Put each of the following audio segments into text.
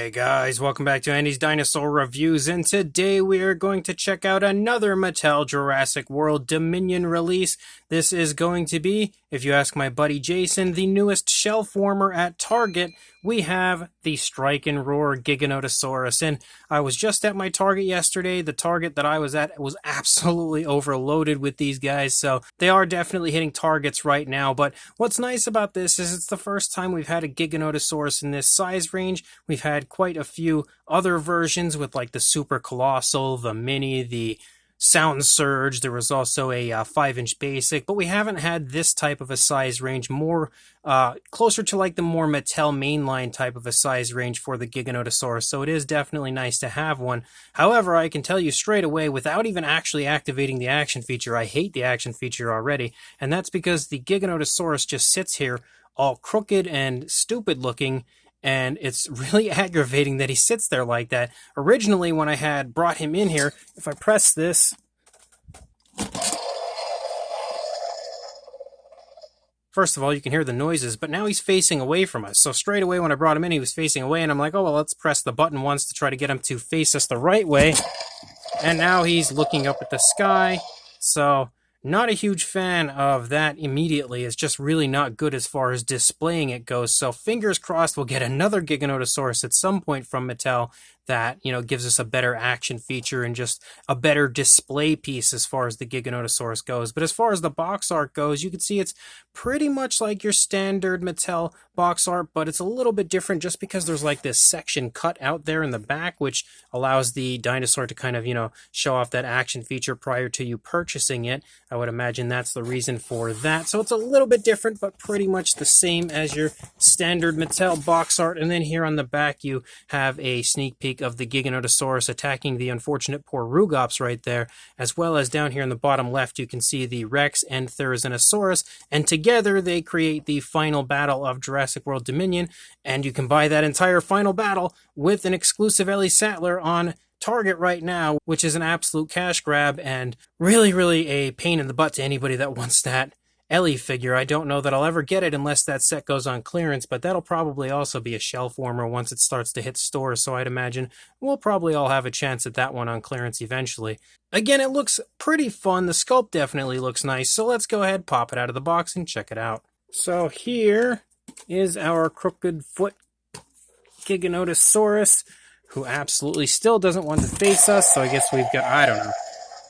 Hey guys, welcome back to Andy's Dinosaur Reviews, and today we are going to check out another Mattel Jurassic World Dominion release. This is going to be, if you ask my buddy Jason, the newest shelf warmer at Target. We have the Strike N Roar Giganotosaurus, and I was just at my Target yesterday. The Target that I was at was absolutely overloaded with these guys, so they are definitely hitting targets right now. But what's nice about this is it's the first time we've had a Giganotosaurus in this size range. We've had quite a few other versions with like the Super Colossal, the Mini, the Sound Surge. There was also a 5-inch basic, but we haven't had this type of a size range, more closer to like the more Mattel mainline type of a size range for the Giganotosaurus, so it is definitely nice to have one. However, I can tell you straight away, without even actually activating the action feature, I hate the action feature already, and that's because the Giganotosaurus just sits here all crooked and stupid looking, and it's really aggravating that he sits there like that. Originally, when I had brought him in here, if I press this, first of all, you can hear the noises, but now he's facing away from us. So straight away when I brought him in, he was facing away, and I'm like, oh, well, let's press the button once to try to get him to face us the right way. And now he's looking up at the sky. So not a huge fan of that immediately. It's just really not good as far as displaying it goes. So fingers crossed we'll get another Giganotosaurus at some point from Mattel that, you know, gives us a better action feature and just a better display piece as far as the Giganotosaurus goes. But as far as the box art goes, you can see it's pretty much like your standard Mattel box art, but it's a little bit different just because there's like this section cut out there in the back, which allows the dinosaur to kind of, you know, show off that action feature prior to you purchasing it. I would imagine that's the reason for that. So it's a little bit different, but pretty much the same as your standard Mattel box art. And then here on the back, you have a sneak peek of the Giganotosaurus attacking the unfortunate poor Rugops right there, as well as down here in the bottom left, you can see the Rex and Therizinosaurus, and together they create the final battle of Jurassic World Dominion, and you can buy that entire final battle with an exclusive Ellie Sattler on Target right now, which is an absolute cash grab and really a pain in the butt to anybody that wants that Ellie figure. I don't know that I'll ever get it unless that set goes on clearance, but that'll probably also be a shelf warmer once it starts to hit stores, so I'd imagine we'll probably all have a chance at that one on clearance eventually. Again, it looks pretty fun. The sculpt definitely looks nice, so let's go ahead, pop it out of the box, and check it out. So here is our crooked foot Giganotosaurus, who absolutely still doesn't want to face us, so I guess we've got,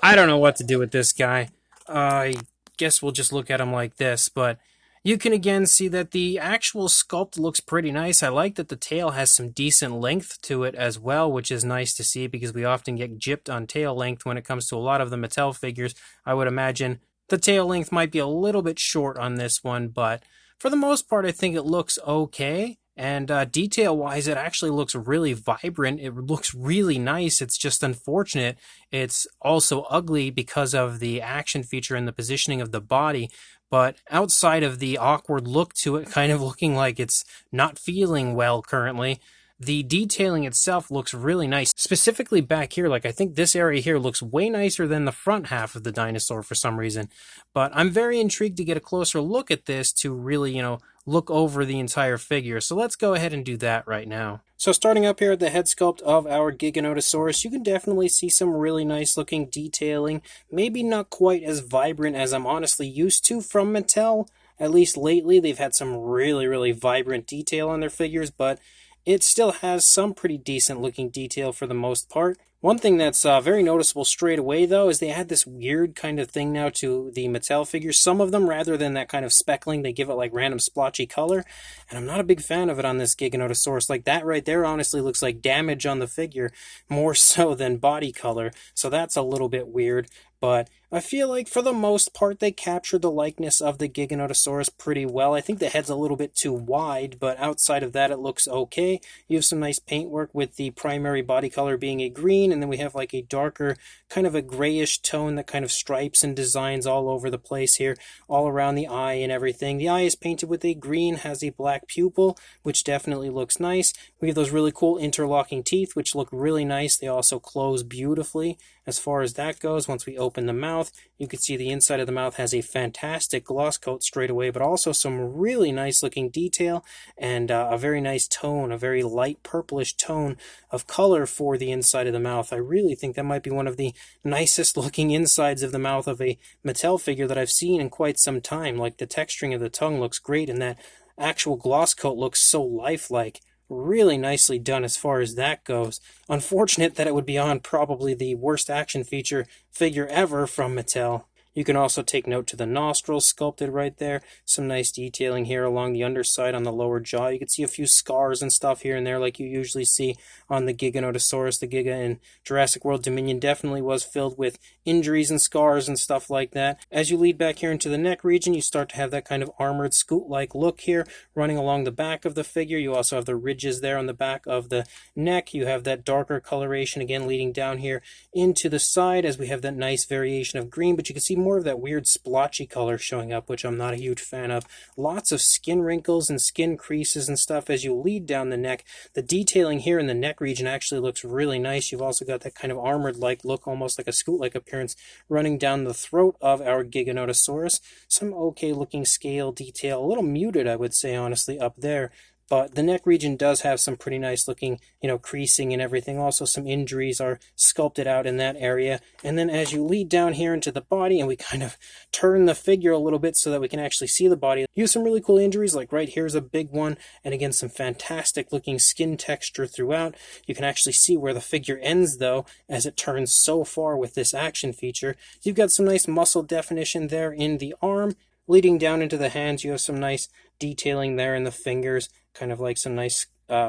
I don't know what to do with this guy. I guess we'll just look at him like this, but you can again see that the actual sculpt looks pretty nice. I like that the tail has some decent length to it as well, which is nice to see because we often get gypped on tail length when it comes to a lot of the Mattel figures. I would imagine the tail length might be a little bit short on this one, but for the most part, I think it looks okay. And detail-wise, it actually looks really vibrant. It looks really nice. It's just unfortunate. It's also ugly because of the action feature and the positioning of the body. But outside of the awkward look to it, kind of looking like it's not feeling well currently, the detailing itself looks really nice. Specifically back here, like I think this area here looks way nicer than the front half of the dinosaur for some reason. But I'm very intrigued to get a closer look at this to really, you know, look over the entire figure. So let's go ahead and do that right now. So starting up here at the head sculpt of our Giganotosaurus, you can definitely see some really nice looking detailing. Maybe not quite as vibrant as I'm honestly used to from Mattel. At least lately, they've had some really vibrant detail on their figures, but it still has some pretty decent looking detail for the most part. One thing that's very noticeable straight away, though, is they had this weird kind of thing now to the Mattel figures. Some of them, rather than that kind of speckling, they give it like random splotchy color. And I'm not a big fan of it on this Giganotosaurus. Like that right there honestly looks like damage on the figure, more so than body color. So that's a little bit weird. But I feel like for the most part they captured the likeness of the Giganotosaurus pretty well. I think the head's a little bit too wide, but outside of that it looks okay. You have some nice paintwork with the primary body color being a green, and then we have like a darker, kind of a grayish tone that kind of stripes and designs all over the place here, all around the eye and everything. The eye is painted with a green, has a black pupil, which definitely looks nice. We have those really cool interlocking teeth, which look really nice. They also close beautifully as far as that goes once we open the mouth. mouth. You can see the inside of the mouth has a fantastic gloss coat straight away, but also some really nice looking detail and a very nice tone, a very light purplish tone of color for the inside of the mouth. I really think that might be one of the nicest looking insides of the mouth of a Mattel figure that I've seen in quite some time. Like, the texturing of the tongue looks great, and that actual gloss coat looks so lifelike. Really nicely done as far as that goes. Unfortunate that it would be on probably the worst action feature figure ever from Mattel. You can also take note to the nostrils sculpted right there. Some nice detailing here along the underside on the lower jaw. You can see a few scars and stuff here and there like you usually see on the Giganotosaurus. The Giga in Jurassic World Dominion definitely was filled with injuries and scars and stuff like that. As you lead back here into the neck region, you start to have that kind of armored scoot-like look here running along the back of the figure. You also have the ridges there on the back of the neck. You have that darker coloration again leading down here into the side as we have that nice variation of green, but you can see more of that weird splotchy color showing up, which I'm not a huge fan of. Lots of skin wrinkles and skin creases and stuff as you lead down the neck. The detailing here in the neck region actually looks really nice. You've also got that kind of armored-like look, almost like a scoot-like appearance running down the throat of our Giganotosaurus. Some okay-looking scale detail, a little muted, I would say, honestly, up there. But the neck region does have some pretty nice looking, creasing and everything. Also, some injuries are sculpted out in that area. And then as you lead down here into the body and we kind of turn the figure a little bit so that we can actually see the body, you have some really cool injuries, like right here's a big one. And again, some fantastic looking skin texture throughout. You can actually see where the figure ends, though, as it turns so far with this action feature. You've got some nice muscle definition there in the arm. Leading down into the hands, you have some nice detailing there in the fingers, kind of like some nice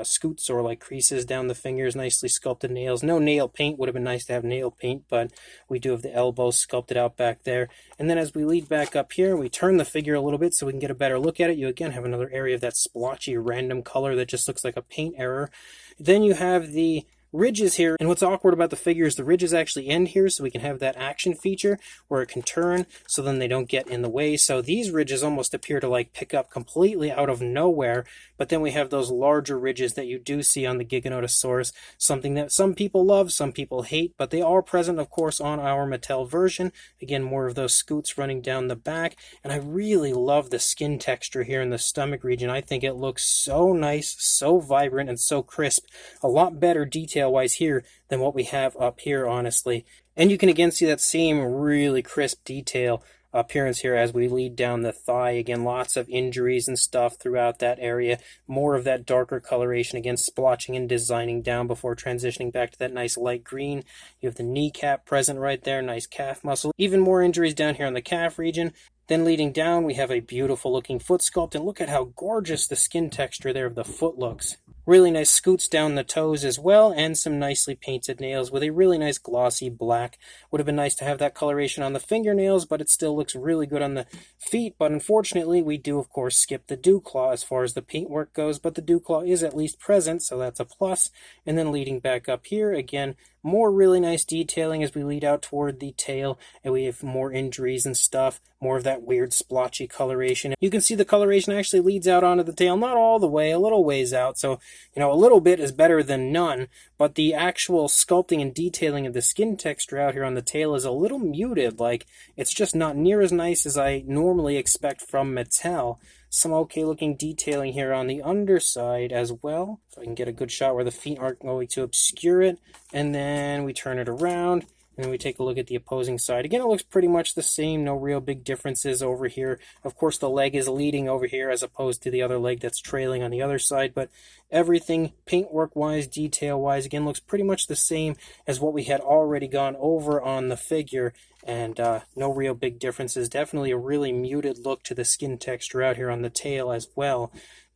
scoots or like creases down the fingers, nicely sculpted nails. No nail paint, would have been nice to have nail paint, but we do have the elbows sculpted out back there. And then as we lead back up here, we turn the figure a little bit so we can get a better look at it. You again have another area of that splotchy random color that just looks like a paint error. Then you have the ridges here, and what's awkward about the figure is the ridges actually end here, so we can have that action feature where it can turn so then they don't get in the way. So these ridges almost appear to like pick up completely out of nowhere, but then we have those larger ridges that you do see on the Giganotosaurus, something that some people love, some people hate, but they are present, of course, on our Mattel version. Again, more of those scoots running down the back, and I really love the skin texture here in the stomach region. I think it looks so nice, so vibrant, and so crisp. A lot better detail-wise here than what we have up here, honestly. And you can again see that same really crisp detail appearance here as we lead down the thigh. Again, lots of injuries and stuff throughout that area. More of that darker coloration, again, splotching and designing down before transitioning back to that nice light green. You have the kneecap present right there, nice calf muscle. Even more injuries down here on the calf region. Then leading down, we have a beautiful looking foot sculpt, and look at how gorgeous the skin texture there of the foot looks. Really nice scoots down the toes as well, and some nicely painted nails with a really nice glossy black. Would have been nice to have that coloration on the fingernails, but it still looks really good on the feet. But unfortunately, we do, of course, skip the dew claw as far as the paintwork goes, but the dew claw is at least present, so that's a plus. And then leading back up here, again, more really nice detailing as we lead out toward the tail, and we have more injuries and stuff, more of that weird splotchy coloration. You can see the coloration actually leads out onto the tail, not all the way, a little ways out, so a little bit is better than none, but the actual sculpting and detailing of the skin texture out here on the tail is a little muted. Like, it's just not near as nice as I normally expect from Mattel. Some okay looking detailing here on the underside as well. So I can get a good shot where the feet aren't going to obscure it. And then we turn it around. And then we take a look at the opposing side. Again, it looks pretty much the same. No real big differences over here. Of course, the leg is leading over here as opposed to the other leg that's trailing on the other side. But everything, paintwork-wise, detail-wise, again, looks pretty much the same as what we had already gone over on the figure. And no real big differences. Definitely a really muted look to the skin texture out here on the tail as well.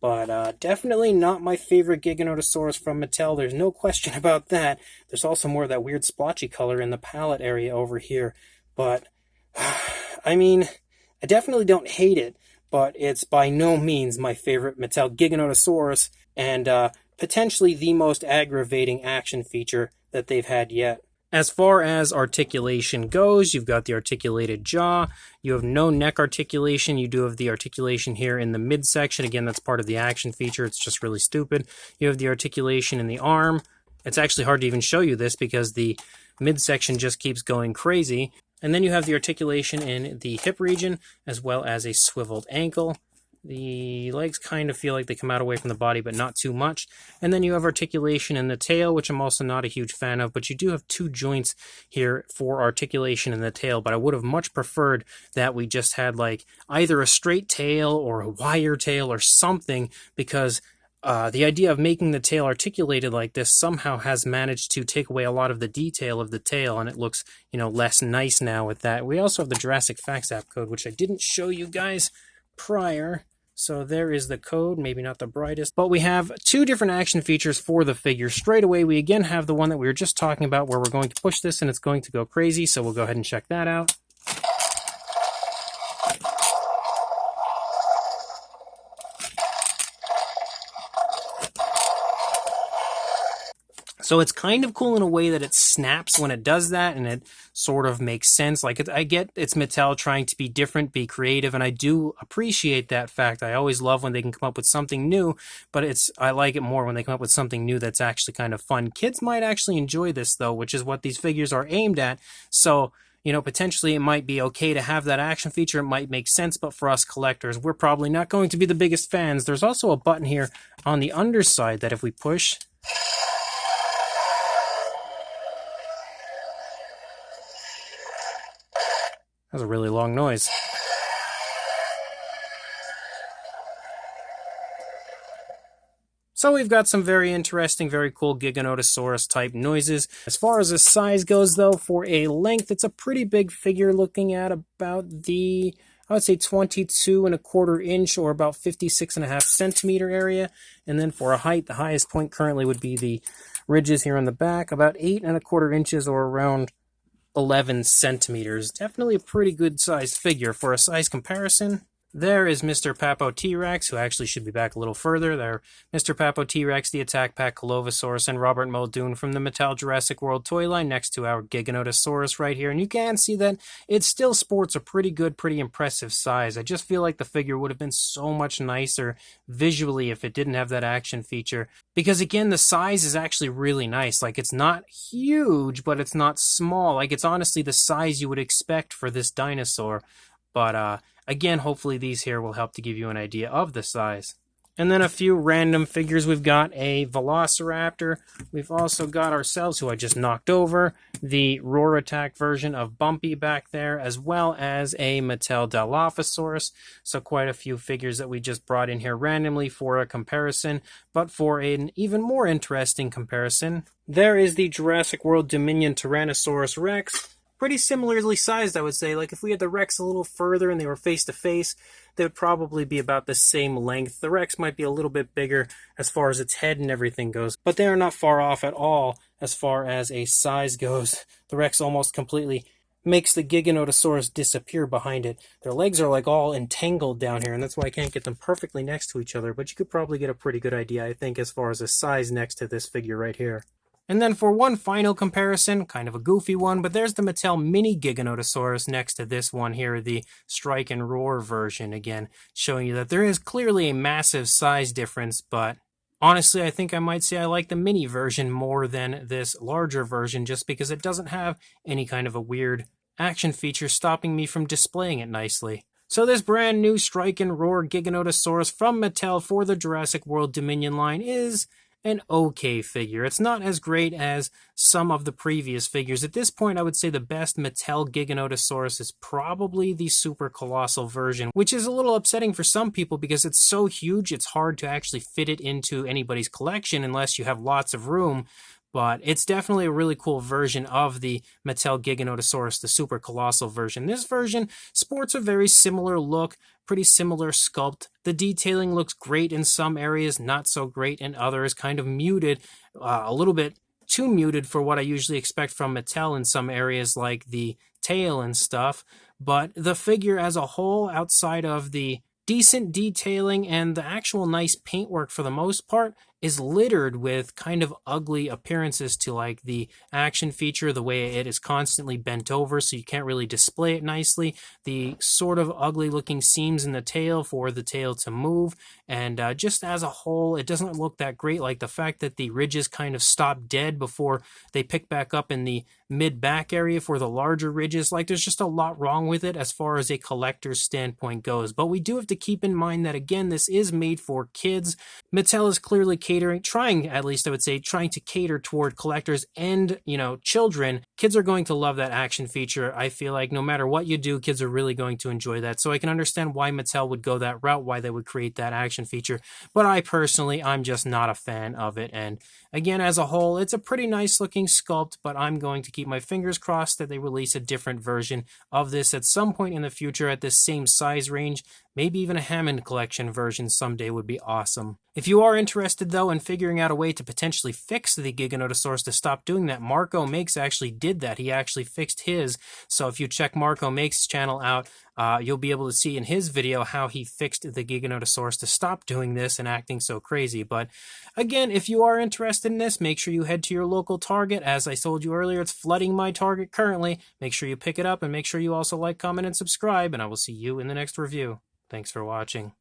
But definitely not my favorite Giganotosaurus from Mattel. There's no question about that. There's also more of that weird splotchy color in the palette area over here. But, I mean, I definitely don't hate it, but it's by no means my favorite Mattel Giganotosaurus, and potentially the most aggravating action feature that they've had yet. As far as articulation goes, you've got the articulated jaw. You have no neck articulation. You do have the articulation here in the midsection. Again, that's part of the action feature. It's just really stupid. You have the articulation in the arm. It's actually hard to even show you this because the midsection just keeps going crazy. And then you have the articulation in the hip region, as well as a swiveled ankle. The legs kind of feel like they come out away from the body, but not too much. And then you have articulation in the tail, which I'm also not a huge fan of, but you do have 2 joints here for articulation in the tail, but I would have much preferred that we just had like either a straight tail or a wire tail or something, because the idea of making the tail articulated like this somehow has managed to take away a lot of the detail of the tail, and it looks, less nice now with that. We also have the Jurassic Facts app code, which I didn't show you guys prior. So there is the code, maybe not the brightest, but we have 2 different action features for the figure. Straight away, we again have the one that we were just talking about where we're going to push this and it's going to go crazy. So we'll go ahead and check that out. So it's kind of cool in a way that it snaps when it does that, and it sort of makes sense. Like, I get it's Mattel trying to be different, be creative, and I do appreciate that fact. I always love when they can come up with something new, but I like it more when they come up with something new that's actually kind of fun. Kids might actually enjoy this, though, which is what these figures are aimed at. So, potentially it might be okay to have that action feature. It might make sense, but for us collectors, we're probably not going to be the biggest fans. There's also a button here on the underside that if we push, that's a really long noise. So we've got some very interesting, very cool Giganotosaurus type noises. As far as the size goes, though, for a length, it's a pretty big figure, looking at about I would say 22¼ inch or about 56.5 centimeter area. And then for a height, the highest point currently would be the ridges here on the back, about 8¼ inches or around 11 centimeters. Definitely a pretty good sized figure. For a size comparison, there is Mr. Papo T-Rex, who actually should be back a little further. There, Mr. Papo T-Rex, the Attack Pack Colovosaurus, and Robert Muldoon from the Mattel Jurassic World toy line next to our Giganotosaurus right here. And you can see that it still sports a pretty good, pretty impressive size. I just feel like the figure would have been so much nicer visually if it didn't have that action feature. Because again, the size is actually really nice. Like, it's not huge, but it's not small. Like, it's honestly the size you would expect for this dinosaur. But, again, hopefully these here will help to give you an idea of the size. And then a few random figures. We've got a Velociraptor. We've also got ourselves, who I just knocked over, the Roar Attack version of Bumpy back there, as well as a Mattel Dilophosaurus. So quite a few figures that we just brought in here randomly for a comparison. But for an even more interesting comparison, there is the Jurassic World Dominion Tyrannosaurus Rex. Pretty similarly sized, I would say. Like, if we had the Rex a little further and they were face to face, they would probably be about the same length. The Rex might be a little bit bigger as far as its head and everything goes, but they are not far off at all as far as a size goes. The Rex almost completely makes the Giganotosaurus disappear behind it. Their legs are like all entangled down here, and that's why I can't get them perfectly next to each other, but you could probably get a pretty good idea, I think, as far as the size next to this figure right here. And then for one final comparison, kind of a goofy one, but there's the Mattel Mini Giganotosaurus next to this one here, the Strike and Roar version, again, showing you that there is clearly a massive size difference, but honestly, I think I might say I like the mini version more than this larger version, just because it doesn't have any kind of a weird action feature stopping me from displaying it nicely. So this brand new Strike and Roar Giganotosaurus from Mattel for the Jurassic World Dominion line is an okay figure. It's not as great as some of the previous figures. At this point, I would say the best Mattel Giganotosaurus is probably the super colossal version, which is a little upsetting for some people because it's so huge, it's hard to actually fit it into anybody's collection unless you have lots of room. But it's definitely a really cool version of the Mattel Giganotosaurus, the super colossal version. This version sports a very similar look, pretty similar sculpt. The detailing looks great in some areas, not so great in others, kind of muted, a little bit too muted for what I usually expect from Mattel in some areas like the tail and stuff. But the figure as a whole, outside of the decent detailing and the actual nice paintwork for the most part, is littered with kind of ugly appearances to like the action feature, the way it is constantly bent over so you can't really display it nicely, the sort of ugly looking seams in the tail for the tail to move, and just as a whole, it doesn't look that great. Like the fact that the ridges kind of stop dead before they pick back up in the mid-back area for the larger ridges. Like there's just a lot wrong with it as far as a collector's standpoint goes. But we do have to keep in mind that, again, this is made for kids. Mattel is clearly trying to cater toward collectors and, children. Kids are going to love that action feature. I feel like no matter what you do, kids are really going to enjoy that. So I can understand why Mattel would go that route, why they would create that action feature. But I'm just not a fan of it. And again, as a whole, it's a pretty nice looking sculpt, but I'm going to keep my fingers crossed that they release a different version of this at some point in the future at this same size range. Maybe even a Hammond collection version someday would be awesome. If you are interested, though, in figuring out a way to potentially fix the Giganotosaurus to stop doing that, Marco Makes actually did that. He actually fixed his. So if you check Marco Makes' channel out, you'll be able to see in his video how he fixed the Giganotosaurus to stop doing this and acting so crazy. But again, if you are interested in this, make sure you head to your local Target. As I told you earlier, it's flooding my Target currently. Make sure you pick it up and make sure you also like, comment, and subscribe, and I will see you in the next review. Thanks for watching.